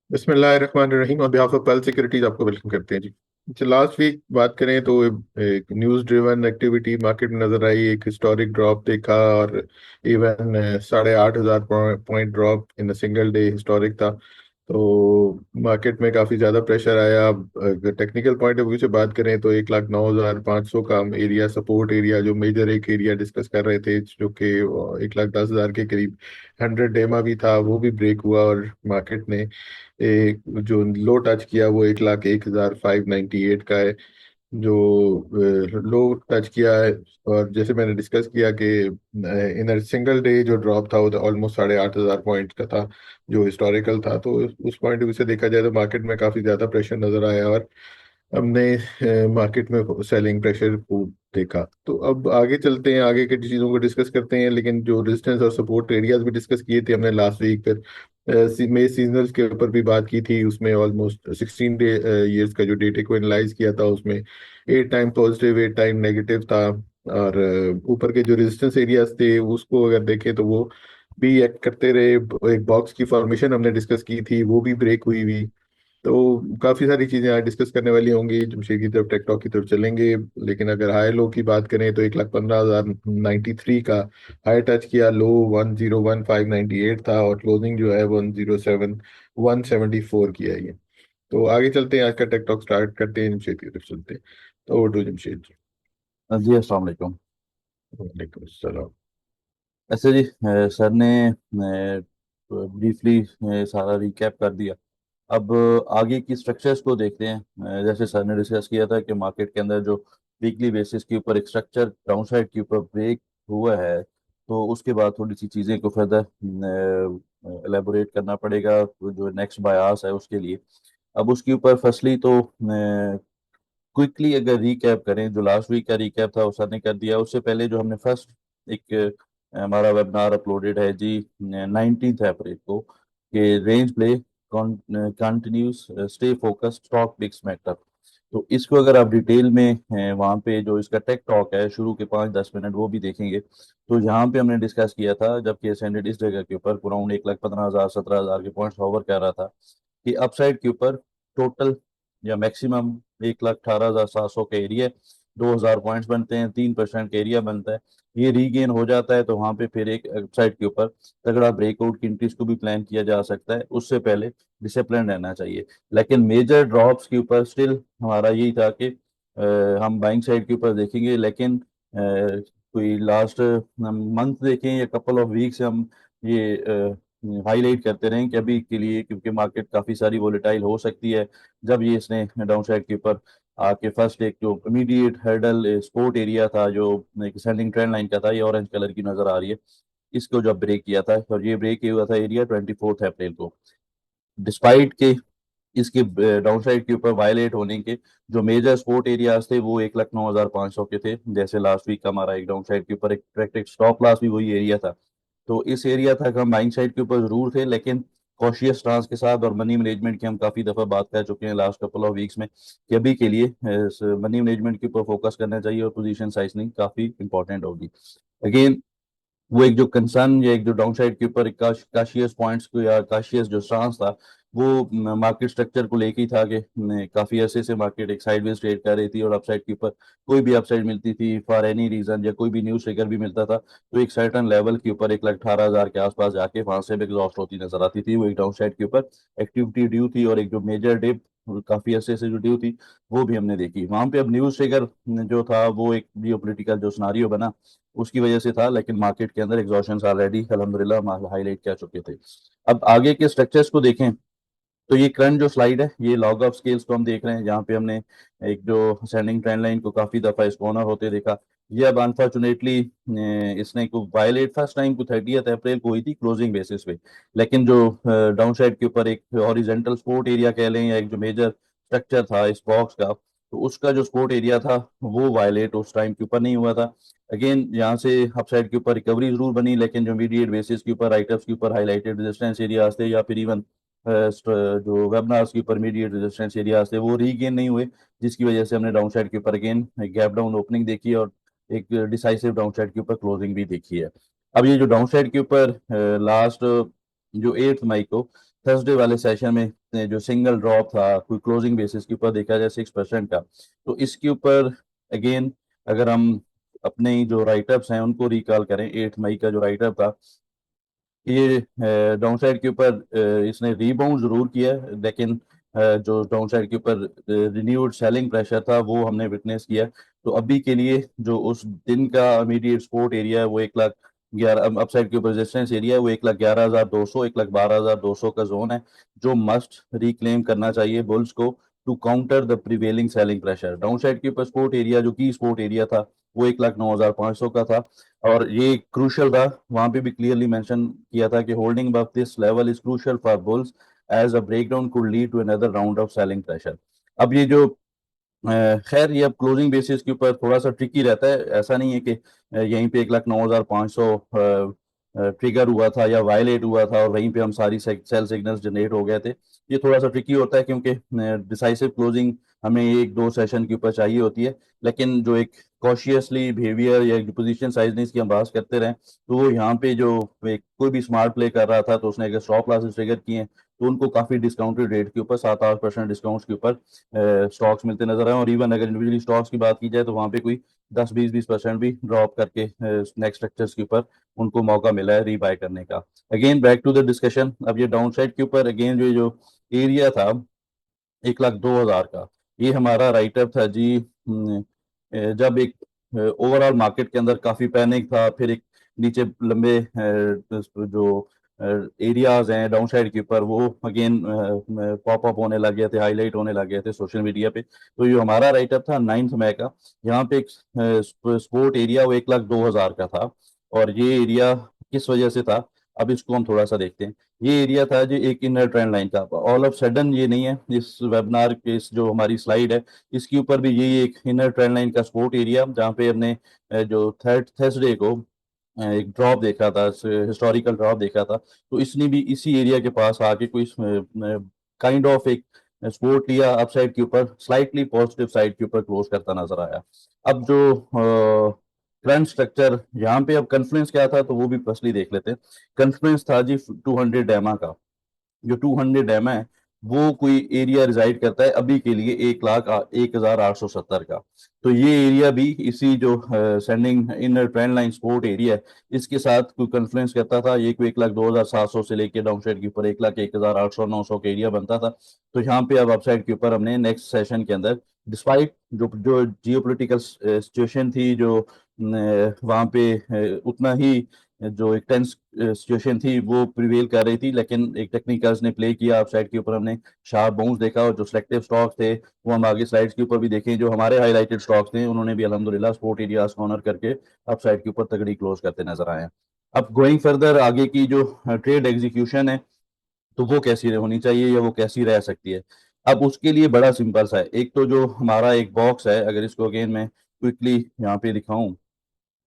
बिस्मिल्लाहिर्रहमानिर्रहीम on behalf of पल securities आपको वेलकम करते हैं जी। लास्ट वीक बात करें तो एक न्यूज़ ड्रिवन एक्टिविटी मार्केट में नजर आई, एक हिस्टोरिक ड्रॉप देखा और even 8,500 point drop in single day historic था। तो मार्केट में काफी ज्यादा प्रेशर आया। अगर टेक्निकल पॉइंट ऑफ व्यू से बात करें तो 1,09,500 का एरिया, सपोर्ट एरिया, जो मेजर एक एरिया डिस्कस कर रहे थे जो कि 1,10,000 के करीब 100 डेमा भी था, वो भी ब्रेक हुआ और मार्केट ने एक जो लो टच किया वो 1,01,598 का है, जो लो टच किया है। और जैसे मैंने डिस्कस किया कि इन सिंगल डे जो ड्रॉप था वो ऑलमोस्ट 8,500 पॉइंट का था, जो हिस्टोरिकल था। तो उस पॉइंट ऑफ व्यू से देखा जाए तो मार्केट में काफी ज्यादा प्रेशर नजर आया और हमने मार्केट में सेलिंग प्रेशर को देखा। तो अब आगे चलते हैं, आगे की चीज़ों को डिस्कस करते हैं, लेकिन जो रेजिस्टेंस और सपोर्ट एरियाज भी डिस्कस किए थे हमने लास्ट वीक। फिर मई सीजनल्स के ऊपर भी बात की थी, उसमें ऑलमोस्ट 16 डे ईयर्स का जो डेटा को एनालाइज किया था उसमें 8 टाइम पॉजिटिव 8 टाइम नेगेटिव था। और ऊपर के जो रेजिस्टेंस एरियाज थे उसको अगर देखें तो वो भी एक्ट करते रहे। एक बॉक्स की फॉर्मेशन हमने डिस्कस की थी, वो भी ब्रेक हुई हुई। तो काफी सारी चीजें आज डिस्कस करने वाली होंगी। जमशेद की तरफ टेकटॉक की तरफ चलेंगे, लेकिन अगर हाई लो की बात करें तो 1,15,093 का हाई टच किया, लो 101,598 था और क्लोजिंग जो है 107,174 की है ये। तो आगे चलते हैं, आज का टेकटॉक स्टार्ट करते हैं, जमशेद की तरफ चलते हैं। तो ओवर टू जमशेद जी। जी अस्सलाम वालेकुम। वालेकुम अस्सलाम। ऐसे जी सर ने ब्रीफली सारा रिकैप कर दिया। अब आगे की स्ट्रक्चर्स को देखते हैं। जैसे सर ने डिस्कस किया था कि मार्केट के अंदर जो वीकली बेसिस के ऊपर एक स्ट्रक्चर डाउन साइड के ऊपर ब्रेक हुआ है, तो उसके बाद थोड़ी सी चीज़ें को फर्दर एलेबोरेट करना पड़ेगा जो नेक्स्ट बायास है उसके लिए। अब उसके ऊपर फर्स्टली तो क्विकली अगर रिकैप करें, जो लास्ट वीक का रिकैप था वो सर ने कर दिया। उससे पहले जो हमने फर्स्ट एक हमारा वेबिनार अपलोडेड है जी 19 अप्रैल को, कि range play continues stay focused stock picks matter. तो इसको अगर आप डिटेल में वहाँ पे जो इसका टेक टॉक है शुरू के 5-10 मिनट वो भी देखेंगे, तो यहाँ पे हमने डिस्कस किया था जब केस हंड्रेड इस जगह के ऊपर अराउंड 1,15,000 17,000 के पॉइंट्स होवर कर रहा था, कि अपसाइड के ऊपर टोटल या मैक्सिमम 1,18,700 का एरिया, 2,000 पॉइंट्स बनते हैं, 3% का एरिया बनता है। ये रीगेन हो जाता है तो वहां पे फिर एक वेबसाइट के ऊपर तगड़ा ब्रेकआउट की इंट्रीज को भी प्लान किया जा सकता है। उससे पहले डिसिप्लिन रहना चाहिए। लेकिन मेजर ड्रॉप्स के ऊपर स्टिल हमारा यही था कि हम बाइंग साइड के ऊपर देखेंगे, लेकिन कोई लास्ट मंथ देखें या कपल ऑफ वीक से हम ये हाईलाइट करते रहें कि अभी के लिए, क्योंकि मार्केट काफ़ी सारी वोलेटाइल हो सकती है, जब ये इसने डाउन साइड के ऊपर आके फर्स्ट एक जो इमीडिएट हर्डल सपोर्ट एरिया था जो एक सेंडिंग ट्रेंड लाइन का था, ये ऑरेंज कलर की नजर आ रही है, इसको जब ब्रेक किया था, और ये ब्रेक किया हुआ था एरिया 24 अप्रैल को। डिस्पाइट के इसके डाउन साइड के ऊपर वायलेट होने के जो मेजर सपोर्ट एरियाज थे वो 1,09,500 के थे। जैसे लास्ट वीक का हमारा एक डाउन साइड के ऊपर एक डायरेक्ट स्टॉप लॉस भी वही एरिया था। तो इस एरिया तक हम बाइंग साइड के ऊपर जरूर थे, लेकिन कॉशियस स्टांस के साथ। और मनी मैनेजमेंट की हम काफी दफा बात कर चुके हैं लास्ट कपल ऑफ वीक्स में, कि अभी के लिए मनी मैनेजमेंट के ऊपर फोकस करना चाहिए और पोजीशन साइजनिंग काफी इंपॉर्टेंट होगी। अगेन वो एक जो कंसर्न या एक जो डाउन साइड के ऊपर एक काशियस पॉइंट्स को या काशियस जो स्टांस था, वो मार्केट स्ट्रक्चर को लेके ही था कि काफी अरसे से मार्केट एक साइडवेज ट्रेड कर रही थी, और अपसाइड के ऊपर कोई भी अपसाइड मिलती थी फॉर एनी रीजन या कोई भी न्यूज ट्रिगर भी मिलता था, तो एक सर्टन लेवल के ऊपर 1,18,000 के आसपास जाके वहां से भी एग्जॉस्ट होती नजर आती थी। वो एक डाउन साइड के ऊपर एक्टिविटी ड्यू थी, और एक जो मेजर डिप काफी अरसे से जो ड्यू थी वो भी हमने देखी वहां पे। अब न्यूज ट्रिगर जो था वो एक जियोपॉलिटिकल जो सिनारियो बना उसकी वजह से था, लेकिन मार्केट के अंदर एग्जॉशन ऑलरेडी अल्हम्दुलिल्लाह हाईलाइट कर चुके थे। अब आगे के स्ट्रक्चर्स को देखें, तो ये करंट जो स्लाइड है ये लॉग ऑफ स्केल्स को हम देख रहे हैं, जहाँ पे हमने एक जो सेंडिंग ट्रेंड लाइन को काफी दफा इसको ऑनर होते देखा। ये अब अनफॉर्चुनेटली इसने को वायलेट फर्स्ट टाइम को 30 अप्रैल को हुई थी क्लोजिंग बेसिस पे, लेकिन जो डाउन साइड के ऊपर एक हॉरिजेंटल सपोर्ट एरिया कह लें या एक जो मेजर स्ट्रक्चर था इस बॉक्स का, तो उसका जो सपोर्ट एरिया था वो वायलेट उस टाइम के ऊपर नहीं हुआ था। अगेन यहाँ से अपसाइड के ऊपर रिकवरी जरूर बनी, लेकिन जो इमीडिएट बेसिस के ऊपर राइटअप्स के ऊपर हाईलाइटेड रेजिस्टेंस एरियाज थे या फिर इवन जो वेबनार्स के ऊपर इमीडिएट रेजिस्टेंस एरियाज थे वो रीगेन नहीं हुए, जिसकी वजह से हमने डाउन साइड के ऊपर अगेन गैप डाउन ओपनिंग देखी और एक डिसाइसिव डाउन साइड के ऊपर क्लोजिंग भी देखी है। अब ये जो डाउन साइड के ऊपर लास्ट जो 8 मई को थर्सडे वाले सेशन में जो सिंगल ड्रॉप था कोई क्लोजिंग बेसिस के ऊपर देखा जाए 6% का, तो इसके ऊपर अगेन अगर हम अपने ही जो राइटअप्स हैं उनको रिकॉल करें, 8 मई का जो राइटअप था, ये डाउन साइड के ऊपर इसने रीबाउंड जरूर किया है, लेकिन जो डाउन साइड के ऊपर रिन्यूड सेलिंग प्रेशर था वो हमने विटनेस किया। तो अभी के लिए जो उस दिन का इमीडिएट सपोर्ट एरिया है वो 1,11,000, अपसाइड के ऊपर रेजिस्टेंस एरिया है वो 1,11,200, 1,12,200 का जोन है, जो मस्ट रिक्लेम करना चाहिए बुल्स को to counter the prevailing selling pressure. Downside के ऊपर सपोर्ट एरिया जो की सपोर्ट एरिया था वो 1,09,500 का था, और ये क्रूशल था, वहां पे भी क्लियरली मेंशन किया था कि holding above this level is crucial for bulls as a breakdown could lead to another round of selling pressure. अब ये जो खैर ये अब क्लोजिंग बेसिस के ऊपर थोड़ा सा ट्रिकी रहता है, ऐसा नहीं है कि यहीं पे 1,09,500 ट्रिगर हुआ था या वायलेट हुआ था और वहीं पे हम सारी सेल सिग्नल्स जनरेट हो गए थे। ये थोड़ा सा ट्रिकी होता है क्योंकि डिसाइसिव क्लोजिंग हमें एक दो सेशन के ऊपर चाहिए होती है, लेकिन जो एक कॉशियसली बिहेवियर या जो पोजीशन साइजनिंग की हम बात करते रहे, तो वो यहाँ पे जो कोई भी स्मार्ट प्ले कर रहा था तो उसने अगर स्टॉप लॉसेस ट्रिगर किए तो उनको काफी डिस्काउंटेड रेट के ऊपर 7-8% डिस्काउंट्स के ऊपर स्टॉक्स मिलते नजर आए। और इवन अगर इंडिविजुअली स्टॉक्स की बात की जाए तो वहाँ पे कोई 10-20% भी ड्रॉप करके नेक्स्ट स्ट्रक्चर्स के ऊपर उनको मौका मिला है रीबाय करने का। Again back to the discussion, अब ये डाउन साइड के ऊपर अगेन जो जो एरिया था 1,02,000 का, ये हमारा राइटअप था जी। जब एक ओवरऑल मार्केट के अंदर काफी पैनिक था, फिर एक नीचे लंबे जो एरियाज हैं डाउन साइड के ऊपर वो अगेन पॉप अप होने लग गए थे, हाईलाइट होने लग गए थे सोशल मीडिया पे। तो ये हमारा राइटअप था 9 मई का, यहाँ पे एक स्पोर्ट एरिया वो 1,02,000 का था। और ये एरिया किस वजह से था, अब इसको हम थोड़ा सा देखते हैं। ये एरिया था जो एक इनर ट्रेंड लाइन का, ऑल ऑफ सडन ये नहीं है, इस वेबिनार के इस जो हमारी स्लाइड है इसके ऊपर भी यही एक इनर ट्रेंड लाइन का सपोर्ट एरिया, जहाँ पे हमने जो थर्सडे को एक ड्रॉप देखा था, हिस्टोरिकल ड्रॉप देखा था, तो इसने भी इसी एरिया के पास आके कोई काइंड ऑफ एक सपोर्ट लिया, अपसाइड के ऊपर स्लाइटली पॉजिटिव साइड के ऊपर क्लोज करता नजर आया। अब जो करंट स्ट्रक्चर यहाँ पे अब कन्फ्लुएंस क्या था तो वो भी फर्स्टली देख लेते हैं। कन्फ्लुएंस था जी 200 एमा का, जो 200 एम है वो कोई एरिया रिजाइड करता है अभी के लिए 1,01,870 का। तो ये एरिया भी इसी जो sending end trend line support area है इसके साथ कोई कन्फ्लुएंस करता था, ये कोई 1,02,700 से लेके डाउन साइड के ऊपर 1,01,800-900 का एरिया बनता था। तो यहाँ पे अब अपसाइड के ऊपर हमने नेक्स्ट सेशन के अंदर डिस्पाइट जो जो जियोपॉलिटिकल सिचुएशन थी, जो वहाँ पे उतना ही जो एक टेंस सिचुएशन थी वो प्रिवेल कर रही थी, लेकिन एक टेक्निकल्स ने प्ले किया, अपसाइड के ऊपर हमने शार्प बाउंस देखा, और जो सिलेक्टिव स्टॉक्स थे वो हम आगे स्लाइड्स के ऊपर भी देखें, जो हमारे हाईलाइटेड स्टॉक्स थे उन्होंने भी अल्हम्दुलिल्लाह सपोर्ट एरियाज ऑनर करके अपसाइड के ऊपर तगड़ी क्लोज करते नजर आए हैं। अब गोइंग फर्दर आगे की जो ट्रेड एग्जीक्यूशन है तो वो कैसी होनी चाहिए या वो कैसी रह सकती है, अब उसके लिए बड़ा सिंपल सा है। एक तो जो हमारा एक बॉक्स है, अगर इसको अगेन मैं क्विकली यहाँ पे दिखाऊं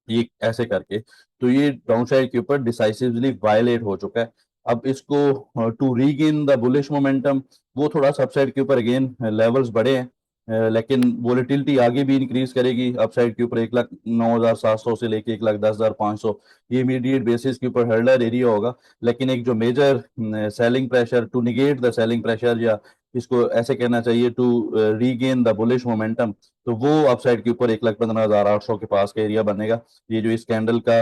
ये ऐसे करके, तो ये डाउन साइड के ऊपर डिसाइसिवली वायलेट हो चुका है। अब इसको to regain the bullish momentum, वो थोड़ा सबसाइड के ऊपर अगेन लेवल्स बड़े हैं, लेकिन वोलेटिलिटी आगे भी इंक्रीज करेगी अपसाइड के ऊपर 1,09,700 से लेके 1,10,500, ये इमीडिएट बेसिस के ऊपर हर्डलर एरिया होगा। लेकिन एक जो major selling pressure to negate the selling pressure, या इसको ऐसे कहना चाहिए to regain the bullish momentum, तो वो अपसाइड के ऊपर 1,15,800 के पास का एरिया बनेगा। ये जो इस कैंडल का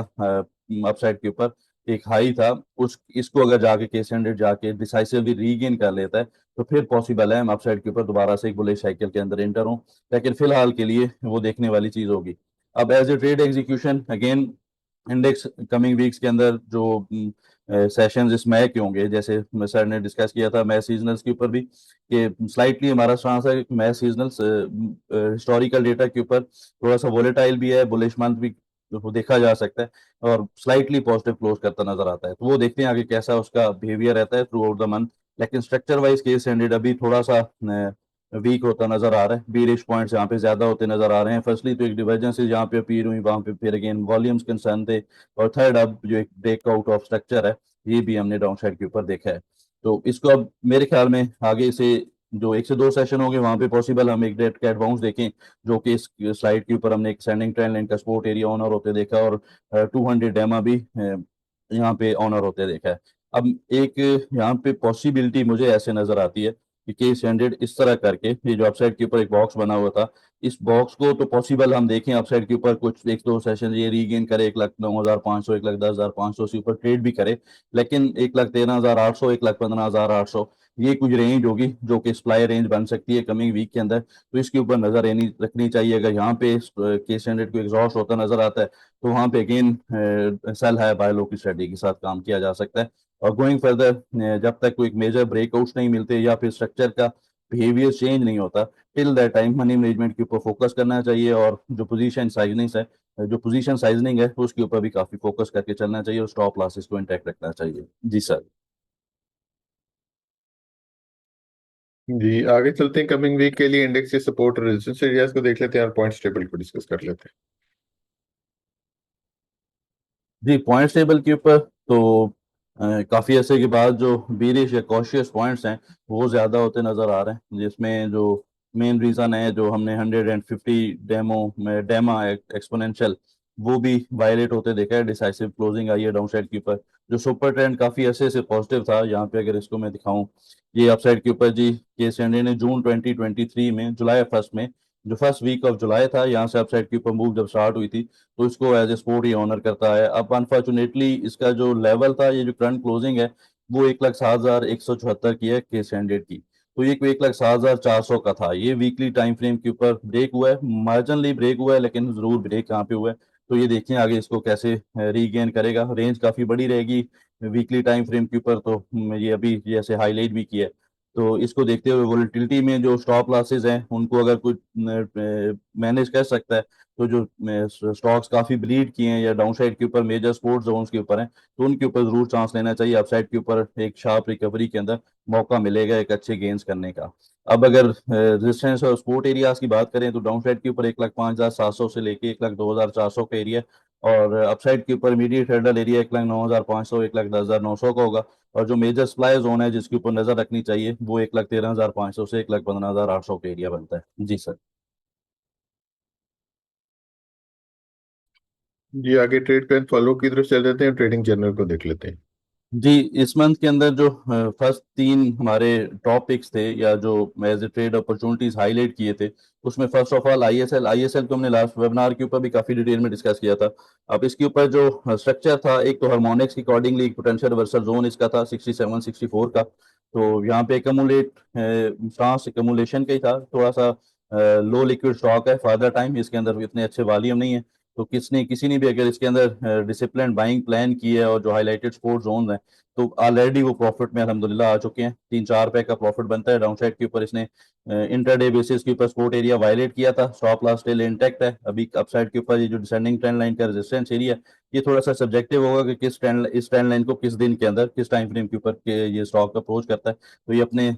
अपसाइड के ऊपर एक हाई था, उस इसको अगर जाके केस हंड्रेड जाके डिसाइसिवली रीगेन कर लेता है तो फिर पॉसिबल है हम अपसाइड के ऊपर दोबारा से एक बुलिश साइकिल के अंदर एंटर हों, लेकिन फिलहाल के लिए वो देखने वाली चीज होगी। अब as a trade execution again index coming weeks के अंदर जो सेशंस इस मई के होंगे, जैसे सर ने डिस्कस किया था मई सीजनल्स के ऊपर भी, कि स्लाइटली हमारा स्टांस है मई सीजनल्स हिस्टोरिकल डेटा के ऊपर थोड़ा सा वोलेटाइल भी है, बुलिश मंथ भी वो देखा जा सकता है, और स्लाइटली पॉजिटिव क्लोज करता नजर आता है। तो वो देखते हैं आगे कैसा उसका बिहेवियर रहता है थ्रू आउट द मंथ। लेकिन स्ट्रक्चर वाइज केस स्टैंडर्ड अभी थोड़ा सा वीक होता नजर आ रहा है, बीरिश पॉइंट्स यहाँ पे ज्यादा होते नजर आ रहे हैं। फर्स्टली तो एक डिवर्जेंस यहाँ पे अपीयर हुई, वहां पे फिर अगेन वॉल्यूम्स कंसर्न थे, और थर्ड अब जो एक ब्रेकआउट ऑफ स्ट्रक्चर है ये भी हमने डाउन साइड के ऊपर देखा है। तो इसको अब मेरे ख्याल में आगे से जो 1 से 2 सेशन होंगे वहां पे पॉसिबल हम एक डेट कैट बाउंस देखें, जो कि इस स्लाइड के ऊपर हमने एक सेंडिंग ट्रेंड लाइन का सपोर्ट एरिया ऑनर होते देखा, और 200 डेमा भी यहाँ पे ऑनर होते देखा है। अब एक यहाँ पे पॉसिबिलिटी मुझे ऐसे नजर आती है कि केस हंड्रेड इस तरह करके, ये जो अपसाइड के ऊपर एक बॉक्स बना हुआ था, इस बॉक्स को तो पॉसिबल हम देखें अपसाइड के ऊपर कुछ एक दो सेशन ये रीगेन करे, 1,09,500, 1,10,500 से ऊपर ट्रेड भी करे, लेकिन 1,13,800, 1,15,800 ये कुछ रेंज होगी जो कि सप्लाई रेंज बन सकती है कमिंग वीक के अंदर। तो इसके ऊपर नजर रखनी चाहिए। अगर यहाँ पे केस हंड्रेड को एग्जॉस्ट होता नजर आता है तो वहाँ पे अगेन सेल है बाय लो की स्ट्रेटजी के साथ काम किया जा सकता है। और गोइंग फर्दर, जब तक कोई मेजर ब्रेकआउट्स नहीं मिलते या फिर स्ट्रक्चर का बिहेवियर चेंज नहीं होता, till that time money management के ऊपर फोकस करना चाहिए। और जो पोजीशन साइजनिंग है उसके ऊपर भी काफी फोकस करके चलना चाहिए और स्टॉप लॉसेस को इंटैक्ट रखना चाहिए। जी सर। जी आगे चलते हैं, कमिंग वीक के लिए इंडेक्स के सपोर्ट और रेजिस्टेंस एरियाज को देख लेते हैं और पॉइंट्स टेबल को डिस्कस कर लेते हैं। जी पॉइंट्स टेबल के ऊपर तो काफी ऐसे के बाद जो बीरिश या कॉशियस पॉइंट्स हैं वो ज्यादा होते नजर आ रहे हैं, जिसमें जो मेन रीजन है जो हमने 150 डेमो में डेमा एक्सपोनेंशियल वो भी वायलेट होते देखा है। डिसाइसिव क्लोजिंग आई है डाउन साइड के ऊपर। जो सुपर ट्रेंड काफी ऐसे से पॉजिटिव था, यहाँ पे अगर इसको मैं दिखाऊं, ये अपसाइड के ऊपर जी केस ने जून 2023 में जुलाई फर्स्ट में, जो फर्स्ट वीक ऑफ जुलाई था, यहाँ से अपसाइड के ऊपर मूव जब स्टार्ट हुई थी तो इसको एज ए स्पोर्ट ही ऑनर करता है। अब अनफॉर्चुनेटली इसका जो लेवल था, ये जो करंट क्लोजिंग है वो 1,07,174 की है केस हंड्रेड की। तो ये 1,07,400 का था। ये वीकली टाइम फ्रेम के ऊपर ब्रेक हुआ है, मार्जिनली ब्रेक हुआ है, लेकिन जरूर ब्रेक यहाँ पे हुआ है। तो ये देखिए आगे इसको कैसे रीगेन करेगा। रेंज काफी बड़ी रहेगी वीकली टाइम फ्रेम के ऊपर, तो ये अभी जैसे हाईलाइट भी किया है। तो इसको देखते हुए वोलेटिलिटी में जो स्टॉप लॉसेज हैं उनको अगर कुछ मैनेज कर सकता है, तो जो स्टॉक्स काफी ब्लीड किए हैं या डाउन साइड के ऊपर मेजर सपोर्ट जोन्स के ऊपर हैं, तो उनके ऊपर जरूर चांस लेना चाहिए। अपसाइड के ऊपर एक शार्प रिकवरी के अंदर मौका मिलेगा एक अच्छे गेंस करने का। अब अगर रेजिस्टेंस और सपोर्ट एरियाज की बात करें तो डाउन साइड के ऊपर 1,05,700 से लेके 1,02,400 का एरिया, और अपसाइड के ऊपर इमीडिएट हर्डल एरिया 1,09,500, 1,10,900 का होगा। और जो मेजर सप्लाई जोन है जिसके ऊपर नजर रखनी चाहिए वो 1,13,500 से 1,15,800 का एरिया बनता है। जी सर। जी आगे ट्रेड प्लान फॉलो की तरफ चल देते हैं, ट्रेडिंग जर्नल को देख लेते हैं। जी इस मंथ के अंदर जो फर्स्ट तीन हमारे टॉप पिक्स थे या जो as a trade opportunities highlight किए थे, उसमें फर्स्ट ऑफ ऑल आईएसएल को हमने लास्ट वेबिनार के ऊपर भी काफी डिटेल में डिस्कस किया था। अब इसके ऊपर जो स्ट्रक्चर था, एक तो हार्मोनिक्स के अकॉर्डिंगली पोटेंशियल रिवर्सल जोन इसका था 67-64 का। तो यहाँ पे एकमुलेट सांस एकमुलेशन का ही था, थोड़ा सा लो लिक्विड स्टॉक है फर्दर टाइम, इसके अंदर इतने अच्छे वॉल्यूम नहीं है। तो किसी ने भी अगर इसके अंदर डिसिप्लिन बाइंग प्लान की है और जो हाईलाइटेड सपोर्ट जोन है, तो ऑलरेडी वो प्रॉफिट में अल्हम्दुलिल्लाह आ चुके हैं। 3-4 रुपए का प्रॉफिट बनता है। डाउन साइड के ऊपर इसने इंटरडे बेसिस के ऊपर सपोर्ट एरिया वायलेट किया था, स्टॉप लॉस स्टिल इंटैक्ट है। अभी अपसाइड के ऊपर ये जो डिसेंडिंग ट्रेंड लाइन का रेजिस्टेंस एरिया, ये थोड़ा सा सब्जेक्टिव होगा कि इस ट्रेंड लाइन को किस दिन के अंदर किस टाइम फ्रेम के ऊपर ये स्टॉक अप्रोच करता है। तो ये अपने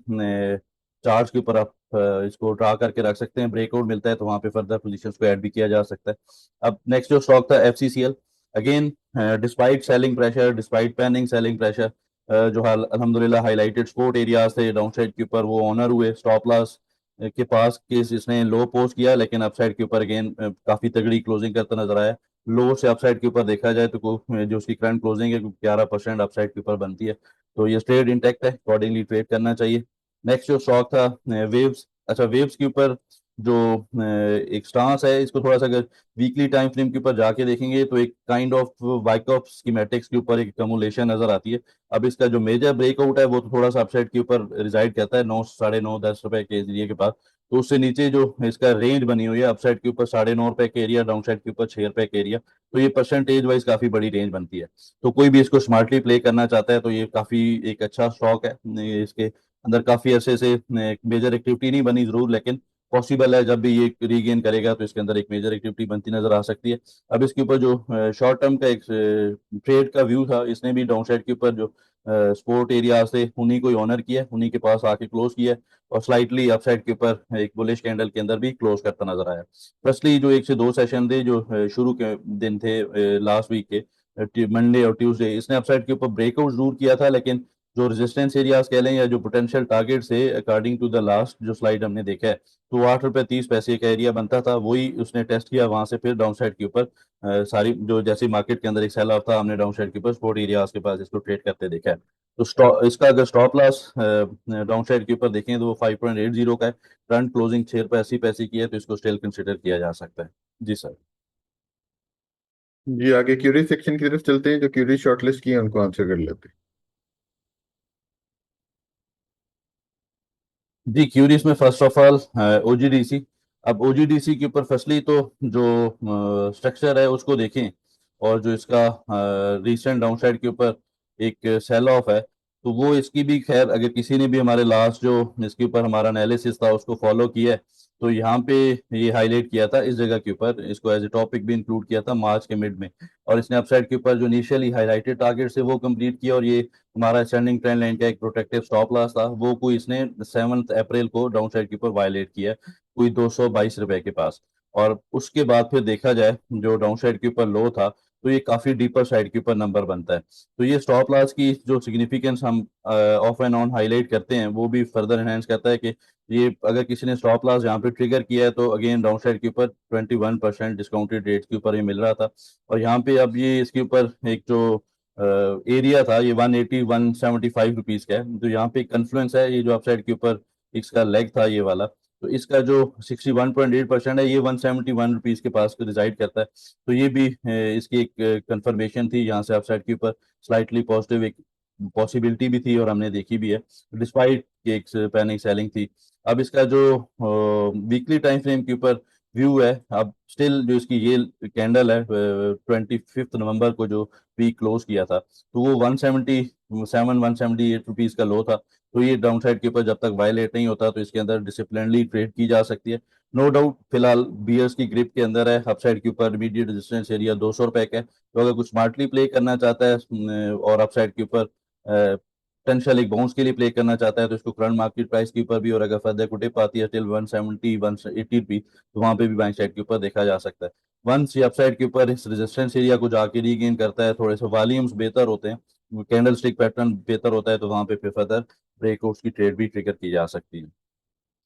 चार्ट के ऊपर आप इसको ड्रा करके रख सकते हैं। ब्रेकआउट मिलता है तो वहां पे फर्दर पोजीशंस को ऐड भी किया जा सकता है। अब नेक्स्ट जो स्टॉक था FCCL, again despite selling pressure, despite panning selling pressure, जो अल्हम्दुलिल्लाह हाईलाइटेड सपोर्ट एरियाज थे डाउन साइड के ऊपर वो ऑनर हुए। स्टॉप लॉस के पास केस इसने लो पोस्ट किया, लेकिन अपसाइड के ऊपर अगेन काफी तगड़ी क्लोजिंग करता नजर आया। लो से अपसाइड के ऊपर देखा जाए तो जो उसकी करंट क्लोजिंग है 11% अपसाइड के ऊपर बनती है। तो ये ट्रेड इंटैक्ट है, अकॉर्डिंगली ट्रेड करना चाहिए। नेक्स्ट जो स्टॉक था वेव्स। अच्छा वेव्स के ऊपर जो एक स्टांस है, इसको थोड़ा सा अगर वीकली टाइम फ्रेम के ऊपर जाके देखेंगे तो एक काइंड ऑफ वाइकअप स्कीमेटिक्स के ऊपर एक कमुलेशन नजर आती है। अब इसका जो मेजर ब्रेकआउट है वो तो थोड़ा सा अपसाइड के ऊपर रिजाइड करता है 9, 9.5, 10 रुपए के एरिया के पास। तो उससे नीचे जो इसका रेंज बनी हुई है, अपसाइड के ऊपर 9.5 रुपए के एरिया, डाउन साइड के ऊपर 6 रुपए के एरिया। तो ये परसेंटेज वाइज काफी बड़ी रेंज बनती है। तो कोई भी इसको स्मार्टली प्ले करना चाहता है तो ये काफी एक अच्छा स्टॉक है। इसके अंदर काफी अरसे से मेजर एक्टिविटी नहीं बनी जरूर, लेकिन पॉसिबल है जब भी ये रीगेन करेगा तो इसके अंदर एक मेजर एक्टिविटी बनती नजर आ सकती है। अब इसके ऊपर जो शॉर्ट टर्म का एक ट्रेड का व्यू था, इसने भी डाउन साइड के ऊपर जो सपोर्ट एरियाज थे उन्हीं को ऑनर किया, उन्हीं के पास आके क्लोज किया, और स्लाइटली अपसाइड के ऊपर एक बुलिश कैंडल के अंदर भी क्लोज करता नजर आया। फर्स्टली जो 1 से 2 सेशन थे जो शुरू के दिन थे लास्ट वीक के मंडे और ट्यूसडे, इसने अपसाइड के ऊपर ब्रेकआउट जरूर किया था, लेकिन जो रेजिस्टेंस एरियाज कह लें या जो पोटेंशियल टारगेट से, अकॉर्डिंग टू द लास्ट जो स्लाइड हमने देखा है, तो 8 रुपये 30 पैसे का एरिया बनता था, वही उसने टेस्ट किया, वहां से फिर डाउन साइड के ऊपर सारी जो जैसे मार्केट के अंदर एक सेल ऑफ था, हमने डाउन साइड के ऊपर सपोर्ट एरियाज के पास इसको ट्रेड करते देखा है। तो इसका अगर स्टॉप लॉस डाउन साइड के ऊपर देखें तो वो 5.80 का है। करंट क्लोजिंग 6 रुपये 80 पैसे की है, तो इसको स्टिल कंसिडर किया जा सकता है। जी सर। जी, आगे क्यूरी सेक्शन की तरफ चलते हैं। जो क्यूरी शॉर्टलिस्ट की है उनको आंसर कर लेते हैं। जी, क्यूरीज में फर्स्ट ऑफ ऑल ओजीडीसी। अब ओजीडीसी के ऊपर फर्स्टली तो जो स्ट्रक्चर है उसको देखें, और जो इसका रीसेंट डाउनसाइड के ऊपर एक सेल ऑफ है, तो वो इसकी भी खैर, अगर किसी ने भी हमारे लास्ट जो इसके ऊपर हमारा एनालिसिस था उसको फॉलो किया है, तो यहाँ पे ये हाईलाइट किया था इस जगह के ऊपर, इसको एज ए टॉपिक भी इंक्लूड किया था मार्च के मिड में। और इसने अपसाइड के ऊपर जो इनिशियली हाईलाइटेड टारगेट है वो कंप्लीट किया, और ये हमारा अससेंडिंग ट्रेंड लाइन का एक प्रोटेक्टिव स्टॉप लॉस था, वो कोई इसने 7 अप्रैल को डाउन साइड के ऊपर वायलेट किया, कोई 222 रुपए के पास। और उसके बाद फिर देखा जाए जो डाउन साइड के ऊपर लो था, तो ये काफी डीपर साइड के ऊपर नंबर बनता है। तो ये स्टॉप लॉस की जो सिग्निफिकेंस हम ऑफ एंड ऑन हाईलाइट करते हैं, वो भी फर्दर एनहेंस करता है कि ये अगर किसी ने स्टॉप लॉस यहाँ पे ट्रिगर किया है, तो अगेन डाउन साइड के ऊपर 21% डिस्काउंटेड रेट के ऊपर ये मिल रहा था। और यहाँ पे अब ये इसके ऊपर एक जो एरिया था, ये 180 175 रुपीज का है, तो यहाँ पे कन्फ्लुएंस है, ये जो अपसाइड के ऊपर इसका लेग था ये वाला, तो इसका जो 61.8% है, ये 171 रुपीज के पास रिजाइड करता है। तो ये भी इसकी एक कंफर्मेशन थी, यहाँ से अपसाइड के ऊपर स्लाइटली पॉजिटिव एक पॉसिबिलिटी भी थी, और हमने देखी भी है, डिस्पाइट एक पैनिक सेलिंग थी। अब इसका जो वीकली टाइम फ्रेम के ऊपर व्यू है, अब स्टिल जो इसकी ये कैंडल है 25 नवंबर को जो वीक क्लोज किया था, तो वो 177 178 रुपीज का लो था। तो ये डाउन साइड के ऊपर जब तक वायलेट नहीं होता, तो इसके अंदर डिसिप्लिनली ट्रेड की जा सकती है। नो डाउट फिलहाल बियर्स की ग्रिप के अंदर है, अपसाइड के ऊपर इमीडिएट रेजिस्टेंस एरिया 200 रुपए का है, तो अगर कुछ स्मार्टली प्ले करना चाहता है और अपसाइड के ऊपर पोटेंशियल एक बाउंस के लिए प्ले करना चाहता है, तो इसको करंट मार्केट प्राइस के ऊपर भी, और अगर फर्दर को टिप आती है टिल 170 180 रुपी, तो वहां पे भी बाइंग साइड के ऊपर देखा जा सकता है। वंस ये अपसाइड के ऊपर इस रेजिस्टेंस एरिया को जाके रीगेन करता है, थोड़े से वॉल्यूम्स बेहतर होते हैं, कैंडल स्टिक पैटर्न बेहतर होता है, तो वहां पे फिर फर्दर ब्रेकआउट्स की ट्रेड भी ट्रिगर की जा सकती है।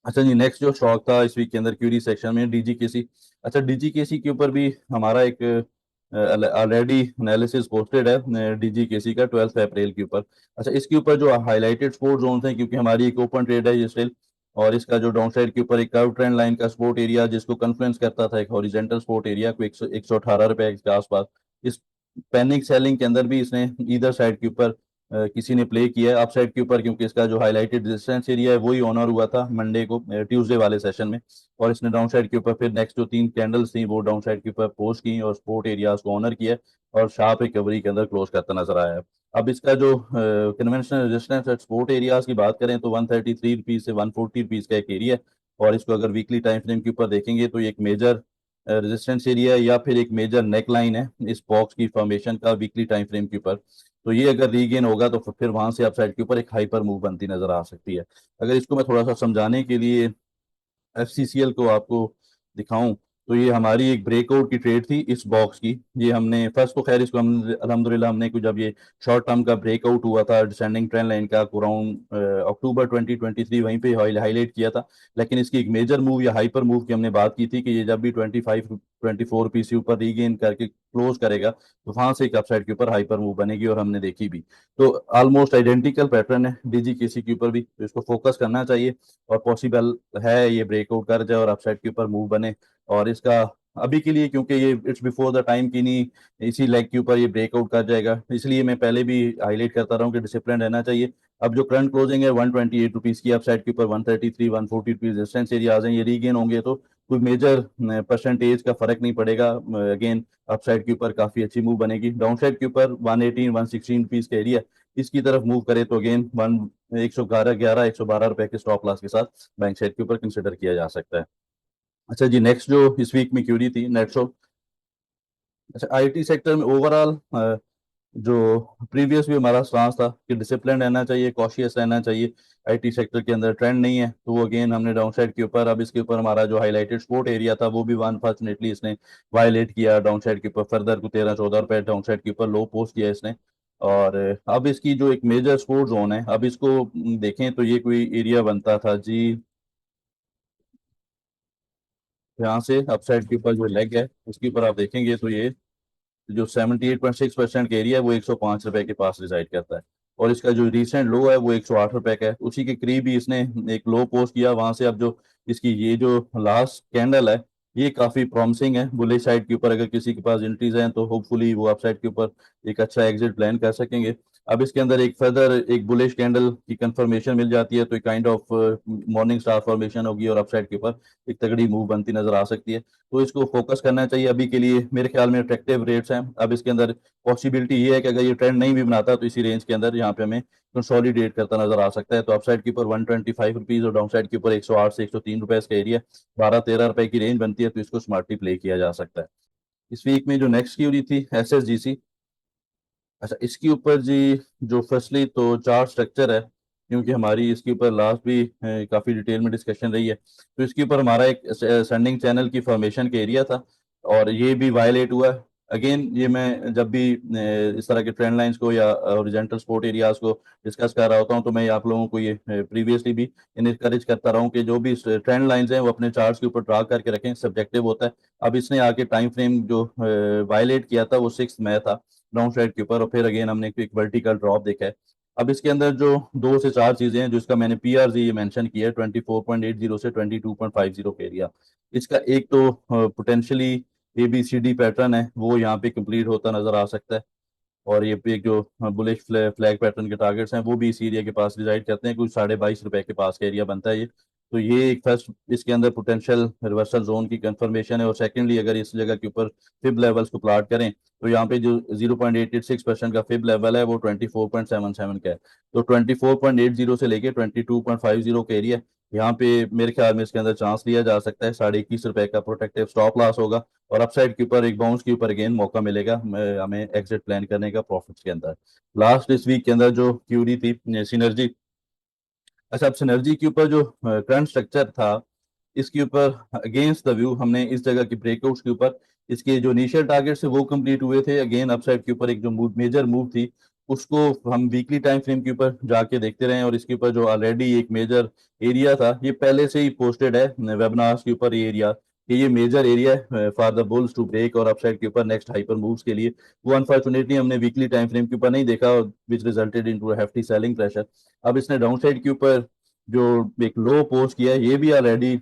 अच्छा जी, नेक्स्ट जो स्टॉक था इस वीक के अंदर क्यूरी सेक्शन में, डीजीकेसी। अच्छा, डीजीकेसी के ऊपर भी हमारा एक ऑलरेडी एनालिसिस पोस्टेड है डीजीकेसी का 12 अप्रैल के ऊपर। अच्छा, इसके ऊपर जो हाईलाइटेड सपोर्ट जोन है, क्योंकि हमारी एक ओपन ट्रेड है ये स्टिल, और इसका जो डाउन साइड के ऊपर एक कर्व ट्रेंड लाइन का सपोर्ट एरिया जिसको कन्फ्लुएंस करता था एक हॉरिजेंटल सपोर्ट एरिया को 118 रुपए के आसपास, इस पैनिक सेलिंग के अंदर भी इसने इधर साइड के ऊपर किसी ने प्ले किया है अपसाइड के ऊपर, क्योंकि इसका जो हाईलाइटेड रेजिस्टेंस एरिया है वही ऑनर हुआ था मंडे को, ट्यूसडे वाले सेशन में। और इसने डाउन साइड के ऊपर फिर नेक्स्ट जो 3 कैंडल्स थी वो डाउन साइड के ऊपर पोस्ट की और सपोर्ट एरियाज को ऑनर किया, और शार्प रिकवरी के अंदर क्लोज करता नजर आया है। अब इसका जो conventional resistance at support areas की बात करें, तो 133 रुपीज से 140 रुपीज का एक एरिया है। और इसको अगर वीकली टाइम फ्रेम के ऊपर देखेंगे, तो ये एक मेजर रेजिस्टेंस एरिया या फिर एक मेजर नेक लाइन है इस बॉक्स की फॉर्मेशन का वीकली टाइम फ्रेम के ऊपर। तो ये अगर रीगेन होगा, तो फिर वहां से अपसाइड के ऊपर एक हाइपर मूव बनती नजर आ सकती है। अगर इसको मैं थोड़ा सा समझाने के लिए एफसीसीएल को आपको दिखाऊं, तो ये हमारी एक ब्रेकआउट की ट्रेड थी इस बॉक्स की। ये हमने फर्स्ट तो खैर इसको हम अल्हम्दुलिल्लाह हमने कुछ, जब ये शॉर्ट टर्म का ब्रेकआउट हुआ था डिसेंडिंग ट्रेंड लाइन का अराउंड अक्टूबर 2023, वहीं पे हाईलाइट किया था। लेकिन इसकी एक मेजर मूव या हाइपर मूव की हमने बात की थी कि ये जब भी 24 रुपीज के ऊपर रीगेन करके क्लोज करेगा, तो वहां से एक अपसाइड के ऊपर हाइपर मूव बनेगी, और हमने देखी भी। तो ऑलमोस्ट आइडेंटिकल पैटर्न है डीजीकेसी के ऊपर भी, तो इसको फोकस करना चाहिए, और पॉसिबल है ये ब्रेकआउट कर जाए और अपसाइड के ऊपर मूव बने। और इसका अभी के लिए, क्योंकि ये इट्स बिफोर द टाइम की नहीं, इसी लेग के ऊपर ये ब्रेकआउट कर जाएगा, इसलिए मैं पहले भी हाईलाइट करता रहा हूँ कि डिसिप्लिन रहना चाहिए। अब जो करंट क्लोजिंग है 128 रुपीज की, अपसाइड के ऊपर 133 140 रुपीज रेजिस्टेंस एरिया आ जाए, ये रीगेन होंगे तो कोई मेजर परसेंटेज का फर्क नहीं पड़ेगा। अगेन अपसाइड के ऊपर काफी अच्छी मूव बनेगी। डाउन साइड के ऊपर 118 116 रुपीज का एरिया, इसकी तरफ मूव करे तो अगेन 111 112 रुपए के स्टॉप लॉस के साथ बैंक साइड के ऊपर कंसिडर किया जा सकता है। अच्छा जी, नेक्स्ट जो इस वीक में क्यूरी थी नेटशो। अच्छा, आईटी सेक्टर में ओवरऑल जो प्रीवियस भी हमारा स्टांस था कि डिसिप्लिन रहना चाहिए, कॉशियस रहना चाहिए, आईटी सेक्टर के अंदर ट्रेंड नहीं है, तो वो अगेन हमने डाउन साइड के ऊपर, अब इसके ऊपर हमारा जो हाईलाइटेड सपोर्ट एरिया था वो भी अनफॉर्चुनेटली इसने वायलेट किया डाउन साइड के ऊपर, फर्दर को 13 14 रुपए डाउन साइड के ऊपर लो पोस्ट किया इसने। और अब इसकी जो एक मेजर सपोर्ट जोन है, अब इसको देखें तो ये कोई एरिया बनता था जी, यहाँ से अपसाइड के ऊपर जो लेग है उसके ऊपर आप देखेंगे तो ये जो 78.6% का एरिया है वो 105 रुपए के पास रिजाइड करता है। और इसका जो रिसेंट लो है वो 108 रुपए का है, उसी के करीब ही इसने एक लो पोस्ट किया वहां से। अब जो इसकी ये जो लास्ट कैंडल है ये काफी प्रॉमिसिंग है बुलिश साइड के ऊपर, अगर किसी के पास एंट्रीज हैं तो होपफुली वो अप साइड के ऊपर एक अच्छा एग्जिट प्लान कर सकेंगे। अब इसके अंदर एक फर्दर एक बुलिश कैंडल की कंफर्मेशन मिल जाती है तो एक kind of morning star formation होगी और अपसाइड के ऊपर एक तगड़ी मूव बनती नजर आ सकती है। तो इसको फोकस करना चाहिए अभी के लिए, मेरे ख्याल में अट्रैक्टिव रेट्स हैं। अब इसके अंदर पॉसिबिलिटी ये है कि अगर ये ट्रेंड नहीं भी बनाता तो इसी रेंज के अंदर यहाँ पे हमें कंसोलिडेट करता नजर आ सकता है। तो अपसाइड के ऊपर 125 रुपीज और डाउन साइड के ऊपर 108 से 103 रुपए का एरिया, 12-13 रुपए की रेंज बनती है, तो इसको स्मार्टली प्ले किया जा सकता है। इस वीक में जो नेक्स्ट की हो रही थी SSGC। अच्छा, इसके ऊपर जी जो फर्स्टली तो चार्ट स्ट्रक्चर है, क्योंकि हमारी इसके ऊपर लास्ट भी काफी डिटेल में डिस्कशन रही है, तो इसके ऊपर हमारा एक सेंडिंग चैनल की फॉर्मेशन का एरिया था और ये भी वायलेट हुआ। अगेन ये मैं जब भी इस तरह के ट्रेंड लाइंस को या हॉरिजॉन्टल सपोर्ट एरियाज को डिस्कस कर रहा होता हूँ तो मैं आप लोगों को ये प्रीवियसली भी इनकरेज करता रहा हूँ कि जो भी ट्रेंड लाइंस हैं वो अपने चार्ट्स के ऊपर ड्रा करके रखें, सब्जेक्टिव होता है। अब इसने आके टाइम फ्रेम जो वायलेट किया था वो 6 मई था डाउन साइड के ऊपर, और फिर अगेन हमने एक वर्टिकल ड्रॉप देखा है। अब इसके अंदर जो 2 से 4 चीजें हैं जो इसका मैंने पीआर ये मेंशन किया है 24.80 से 22.50 के एरिया। इसका एक तो पोटेंशियली ABCD पैटर्न है वो यहाँ पे कंप्लीट होता नजर आ सकता है, और ये पे एक जो बुलिश फ्लैग पैटर्न के टारगेट्स हैं वो भी इस एरिया के पास रिजाइड करते हैं, कुछ 22.5 रुपए के पास का एरिया बनता है ये। तो ये एक फर्स्ट इसके अंदर पोटेंशियल रिवर्सल जोन की कंफर्मेशन है। और सेकेंडली अगर इस जगह के ऊपर फिब लेवल्स को प्लाट करें तो यहाँ पे जो 0.886% का फिब लेवल है वो 24.77 का है। तो 24.80 से लेके 22.50 का एरिया, यहाँ पे मेरे ख्याल में इसके अंदर चांस लिया जा सकता है। 21.5 रुपए का प्रोटेक्टिव स्टॉप लॉस होगा और अपसाइड के ऊपर एक बाउंस के ऊपर अगेन मौका मिलेगा हमें एग्जिट प्लान करने का प्रॉफिट्स के अंदर। लास्ट इस वीक के अंदर जो क्यूरी थी सिनर्जी। अच्छा, अब सिनर्जी के ऊपर जो करंट स्ट्रक्चर था इसके ऊपर अगेंस्ट द व्यू हमने इस जगह की ब्रेकआउट्स के ऊपर इसके जो इनिशियल टारगेट्स है वो कंप्लीट हुए थे। अगेन अपसाइड के ऊपर एक जो मेजर मूव थी उसको हम वीकली टाइम फ्रेम के ऊपर जाके देखते रहे, और इसके ऊपर जो ऑलरेडी एक मेजर एरिया था ये पहले से ही पोस्टेड है वेबनार्स के ऊपर, ये एरिया कि ये मेजर एरिया है for the bulls to break और अपसाइड के ऊपर नेक्स्ट हाइपर मूव्स के लिए। वो अनफॉर्चुनेटली हमने वीकली टाइम फ्रेम के ऊपर नहीं देखा, विच resulted into hefty selling pressure. अब इसने डाउन साइड के ऊपर जो एक लो पोस्ट किया है ये भी ऑलरेडी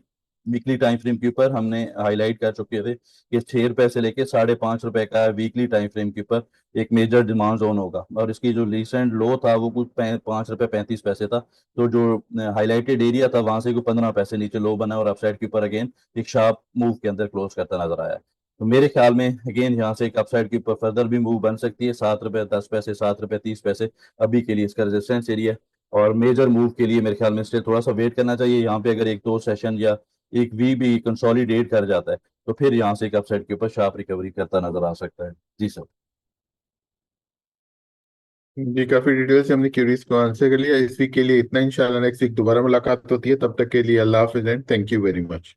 वीकली टाइम फ्रेम के ऊपर हमने हाईलाइट कर चुके थे कि 6 रुपए से लेके 5.5 रुपए का वीकली टाइम फ्रेम के ऊपर एक मेजर डिमांड जोन होगा। और इसकी जो रिसेंट लो था वो कुछ 5.35 रुपए था। तो जो हाईलाइटेड एरिया था वहां से कोई 15 पैसे नीचे लो बना और अपसाइड के ऊपर अगेन एक शार्प मूव के अंदर क्लोज करता नजर आया। तो मेरे ख्याल में अगेन यहाँ से एक अपसाइड के ऊपर फर्दर भी मूव बन सकती है, 7 रुपए 10 पैसे, 7 रुपए 30 पैसे अभी के लिए इसका रेजिस्टेंस एरिया। और मेजर मूव के लिए मेरे ख्याल में इससे थोड़ा सा वेट करना चाहिए। यहाँ पे अगर एक दो सेशन या एक वी भी कंसोलिडेट कर जाता है तो फिर यहाँ से एक अपसाइड के ऊपर शार्प रिकवरी करता नजर आ सकता है। जी सर। जी, काफी डिटेल से हमने क्यूरीज को आंसर कर लिया। इस वीक के लिए इतना। इंशाल्लाह नेक्स्ट वीक दोबारा मुलाकात होती है, तब तक के लिए अल्लाह हाफिज and thank you very much.